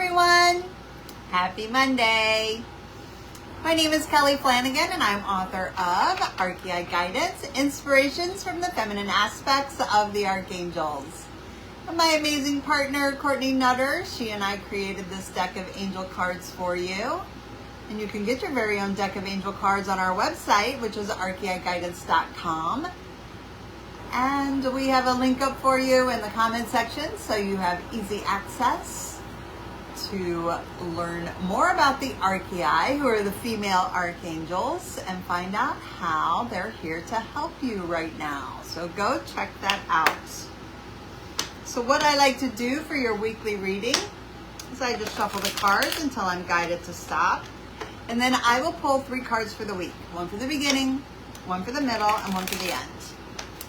everyone. Happy Monday. My name is Kelly Flanagan and I'm author of Archeia Guidance, Inspirations from the Feminine Aspects of the Archangels. And my amazing partner, Courtney Nutter, she and I created this deck of angel cards for you. And you can get your very own deck of angel cards on our website, which is archeiguidance.com. And we have a link up for you in the comment section so you have easy access to learn more about the Archeiai, who are the female archangels, and find out how they're here to help you right now. So go check that out. So what I like to do for your weekly reading is I just shuffle the cards until I'm guided to stop. And then I will pull 3 cards for the week. One for the beginning, one for the middle, and one for the end.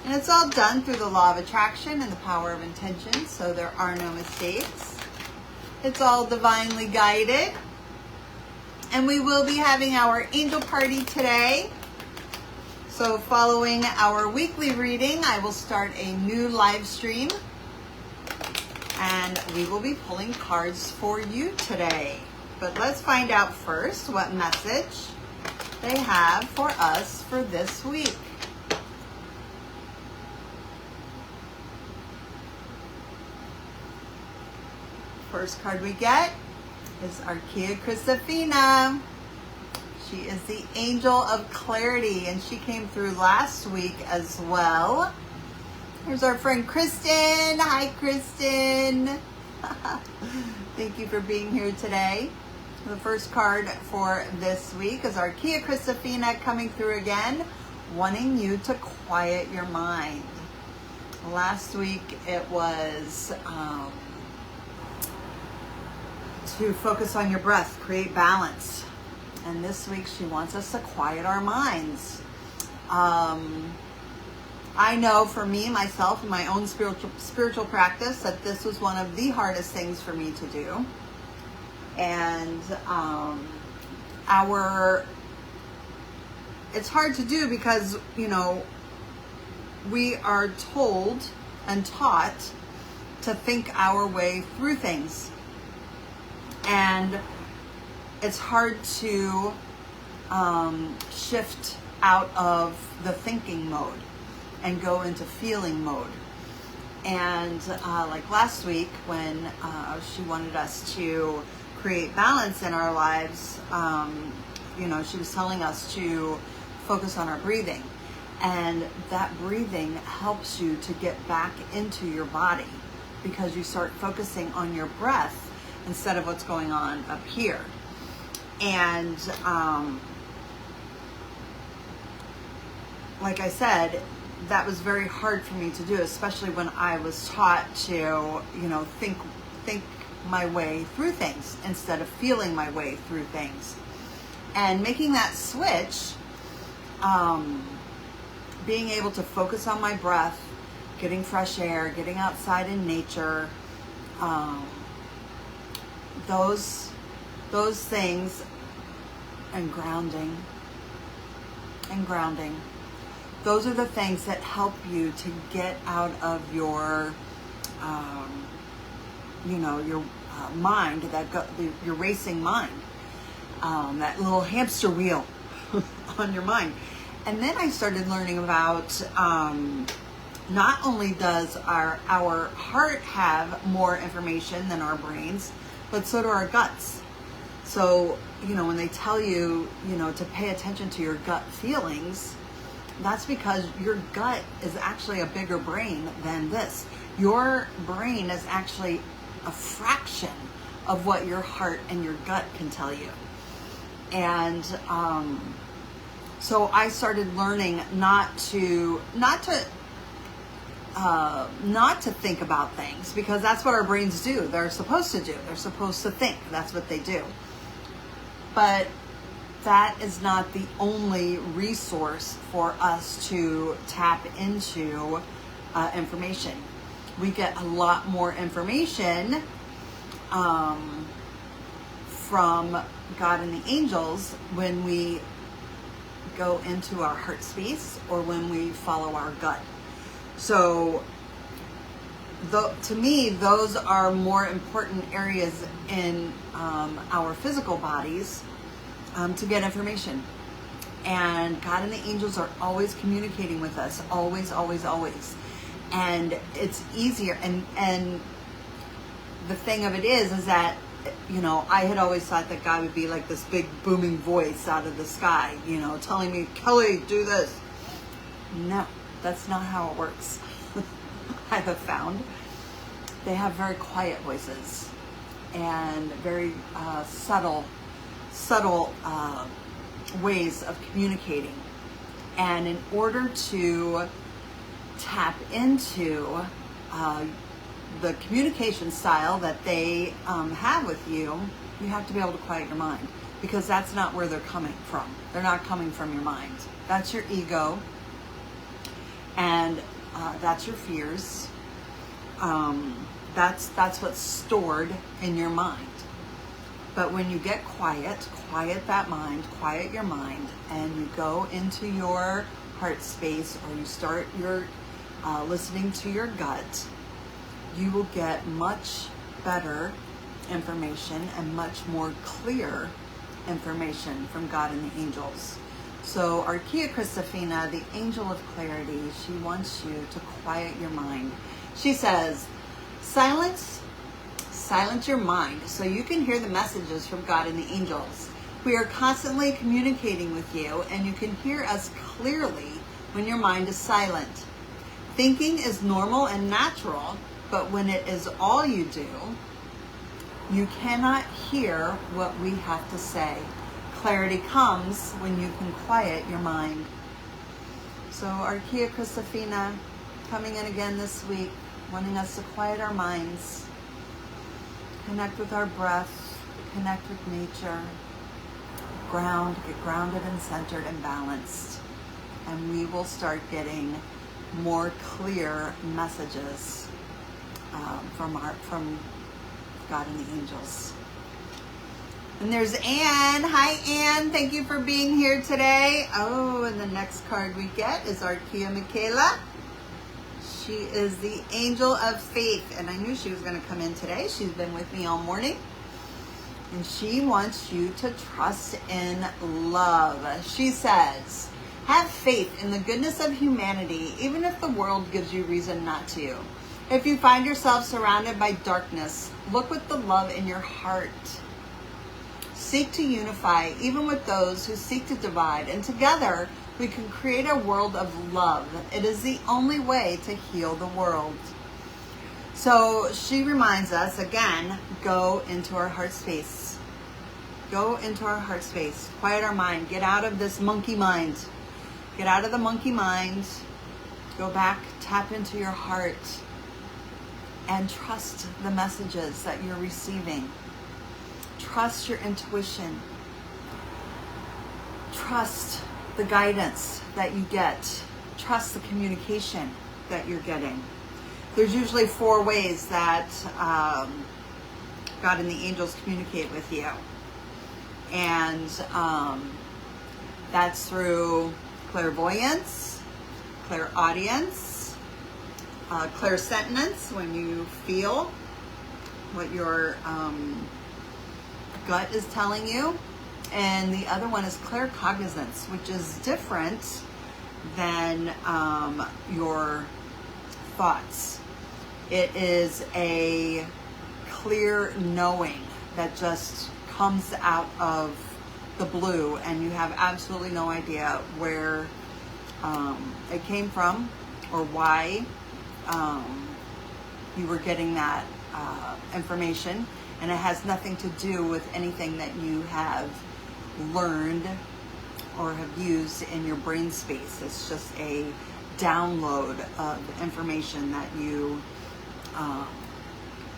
And it's all done through the law of attraction and the power of intention, so there are no mistakes. It's all divinely guided. And we will be having our angel party today. So following our weekly reading, I will start a new live stream. And we will be pulling cards for you today. But let's find out first what message they have for us for this week. First card we get is Archeia Christophina. She is the angel of clarity, and she came through last week as well. Here's our friend Kristen. Hi, Kristen. Thank you for being here today. The first card for this week is Archeia Christophina coming through again, wanting you to quiet your mind. Last week it was to focus on your breath, create balance. And this week she wants us to quiet our minds. I know for me, myself, in my own spiritual practice, that this was one of the hardest things for me to do. And it's hard to do because, you know, we are told and taught to think our way through things. And it's hard to shift out of the thinking mode and go into feeling mode. And like last week when she wanted us to create balance in our lives, you know, she was telling us to focus on our breathing. And that breathing helps you to get back into your body because you start focusing on your breath instead of what's going on up here. And like I said, that was very hard for me to do, especially when I was taught to, you know, think my way through things instead of feeling my way through things. And making that switch, being able to focus on my breath, getting fresh air, getting outside in nature, those things, and grounding. Those are the things that help you to get out of your, you know, your mind, your racing mind, that little hamster wheel on your mind. And then I started learning about not only does our heart have more information than our brains, but so do our guts. So, you know, when they tell you, you know, to pay attention to your gut feelings, that's because your gut is actually a bigger brain than this. Your brain is actually a fraction of what your heart and your gut can tell you. And so I started learning not to think about things, because that's what our brains do. They're supposed to do. They're supposed to think. That's what they do. But that is not the only resource for us to tap into information. We get a lot more information from God and the angels when we go into our heart space or when we follow our gut. So to me, those are more important areas in our physical bodies to get information. And God and the angels are always communicating with us, always, always, always. And it's easier. And the thing of it is that, you know, I had always thought that God would be like this big booming voice out of the sky, you know, telling me, Kelly, do this. No, that's not how it works. I have found they have very quiet voices and very subtle ways of communicating. And in order to tap into the communication style that they have with you, you have to be able to quiet your mind, because that's not where they're coming from. They're not coming from your mind. That's your ego, and that's your fears. That's what's stored in your mind. But when you get quiet that mind, quiet your mind, and you go into your heart space, or you start your listening to your gut, you will get much better information and much more clear information from God and the angels. So Archeia Christophina, the angel of clarity, she wants you to quiet your mind. She says, silence your mind so you can hear the messages from God and the angels. We are constantly communicating with you, and you can hear us clearly when your mind is silent. Thinking is normal and natural, but when it is all you do, you cannot hear what we have to say. Clarity comes when you can quiet your mind. So Archeia Christophina coming in again this week, wanting us to quiet our minds, connect with our breath, connect with nature, get grounded and centered and balanced, and we will start getting more clear messages from God and the angels. And there's Anne. Hi, Anne. Thank you for being here today. Oh, and the next card we get is Archeia Mikaela. She is the angel of faith, and I knew she was going to come in today. She's been with me all morning, and she wants you to trust in love. She says, have faith in the goodness of humanity, even if the world gives you reason not to. If you find yourself surrounded by darkness, look with the love in your heart. Seek to unify, even with those who seek to divide, and together we can create a world of love. It is the only way to heal the world. So she reminds us, again, go into our heart space. Go into our heart space. Quiet our mind. Get out of this monkey mind. Get out of the monkey mind. Go back, tap into your heart, and trust the messages that you're receiving. Trust your intuition. Trust the guidance that you get. Trust the communication that you're getting. There's usually 4 ways that God and the angels communicate with you. And that's through clairvoyance, clairaudience, clairsentience, when you feel what your gut is telling you. And the other one is claircognizance, which is different than your thoughts. It is a clear knowing that just comes out of the blue, and you have absolutely no idea where it came from or why you were getting that information, and it has nothing to do with anything that you have learned or have used in your brain space. It's just a download of information that you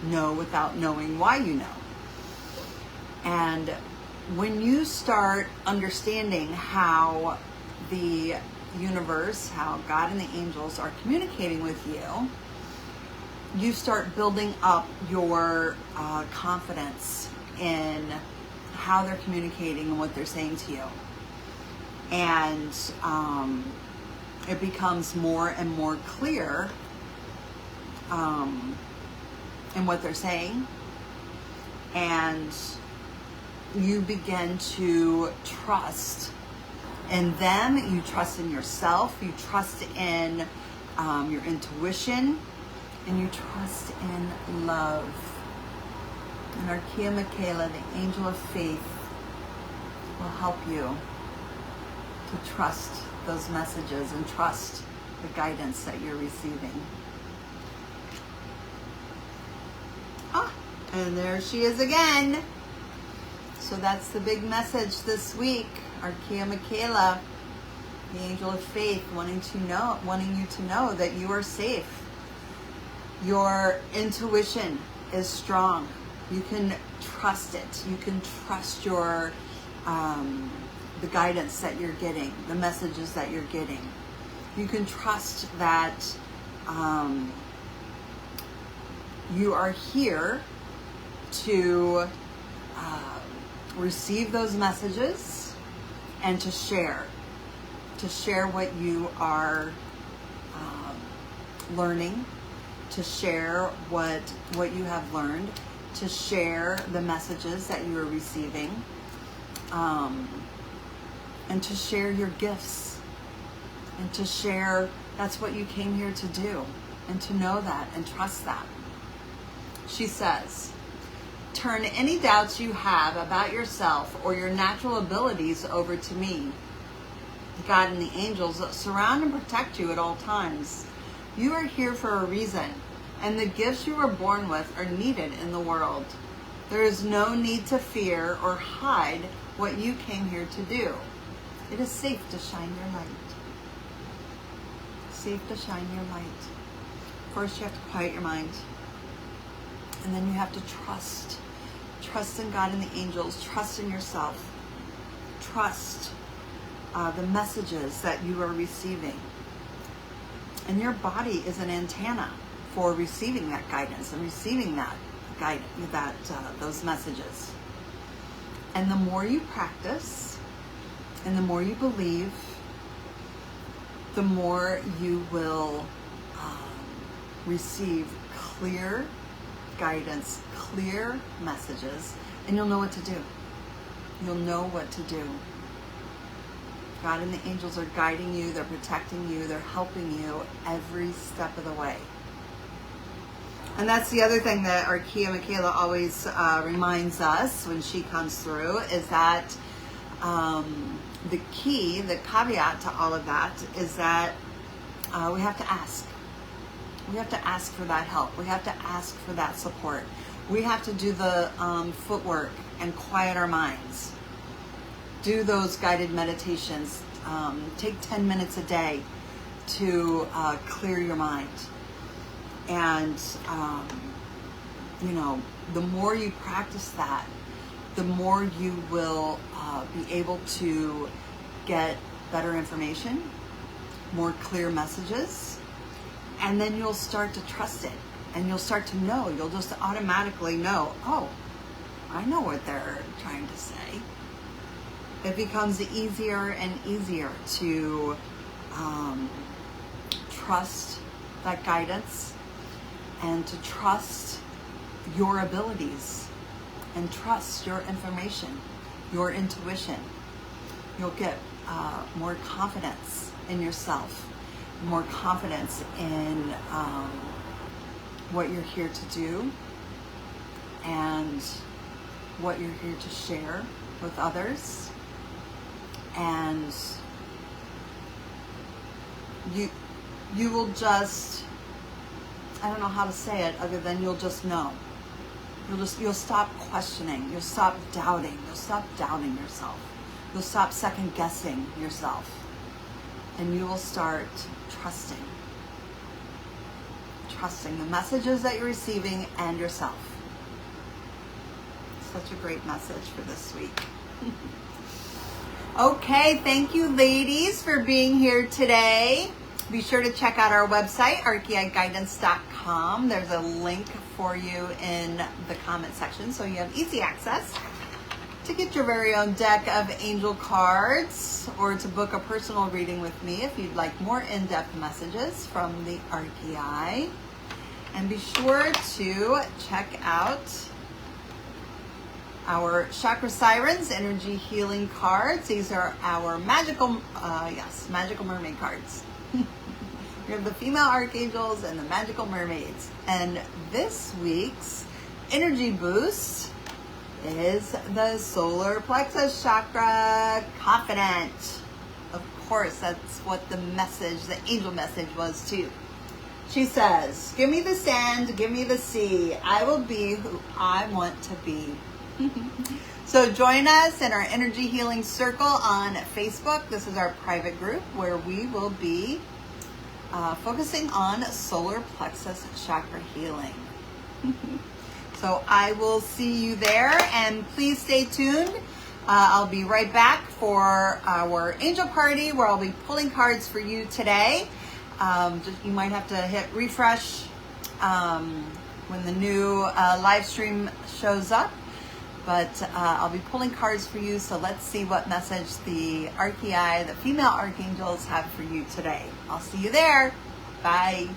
know without knowing why you know. And when you start understanding how the universe, how God and the angels are communicating with you, you start building up your confidence in how they're communicating and what they're saying to you. And it becomes more and more clear in what they're saying, and you begin to trust in them, you trust in yourself, you trust in your intuition, and you trust in love. And Archeia Mikaela, the angel of faith, will help you to trust those messages and trust the guidance that you're receiving. And there she is again. So that's the big message this week. Archeia Mikaela, the angel of faith, wanting you to know that you are safe. Your intuition is strong. You can trust it. You can trust your the guidance that you're getting, the messages that you're getting. You can trust that you are here to receive those messages and to share what you are learning, to share what you have learned, to share the messages that you are receiving, and to share your gifts, and to share that's what you came here to do, and to know that and trust that. She says, turn any doubts you have about yourself or your natural abilities over to me. God and the angels surround and protect you at all times. You are here for a reason, and the gifts you were born with are needed in the world. There is no need to fear or hide what you came here to do. It is safe to shine your light. Safe to shine your light. First, you have to quiet your mind. And then you have to trust. Trust in God and the angels. Trust in yourself. Trust the messages that you are receiving. And your body is an antenna for receiving that guidance and receiving those messages. And the more you practice and the more you believe, the more you will receive clear guidance, clear messages, and you'll know what to do. You'll know what to do. God and the angels are guiding you, they're protecting you, they're helping you every step of the way. And that's the other thing that Archeia Mikaela always reminds us when she comes through, is that the key, the caveat to all of that is that we have to ask. We have to ask for that help. We have to ask for that support. We have to do the footwork and quiet our minds. Do those guided meditations. Take 10 minutes a day to clear your mind. And, the more you practice that, the more you will be able to get better information, more clear messages, and then you'll start to trust it. And you'll start to know. You'll just automatically know, oh, I know what they're trying to say. It becomes easier and easier to trust that guidance and to trust your abilities and trust your information, your intuition. You'll get more confidence in yourself, more confidence in what you're here to do and what you're here to share with others. And you will just, I don't know how to say it other than you'll just know. You'll stop questioning. You'll stop doubting. You'll stop doubting yourself. You'll stop second guessing yourself. And you will start trusting. Trusting the messages that you're receiving and yourself. Such a great message for this week. Okay, thank you ladies for being here today. Be sure to check out our website, archeiguidance.com. There's a link for you in the comment section so you have easy access to get your very own deck of angel cards or to book a personal reading with me if you'd like more in-depth messages from the Archeiai. And be sure to check out our Chakra Sirens energy healing cards. These are our magical mermaid cards. We have the female archangels and the magical mermaids. And this week's energy boost is the solar plexus chakra, confident. Of course, that's what the angel message was too. She says, give me the sand, give me the sea. I will be who I want to be. So join us in our energy healing circle on Facebook. This is our private group where we will be focusing on solar plexus chakra healing. So I will see you there, and please stay tuned. I'll be right back for our angel party where I'll be pulling cards for you today. You might have to hit refresh when the new live stream shows up. But I'll be pulling cards for you, so let's see what message the Archeiai, the female archangels, have for you today. I'll see you there. Bye.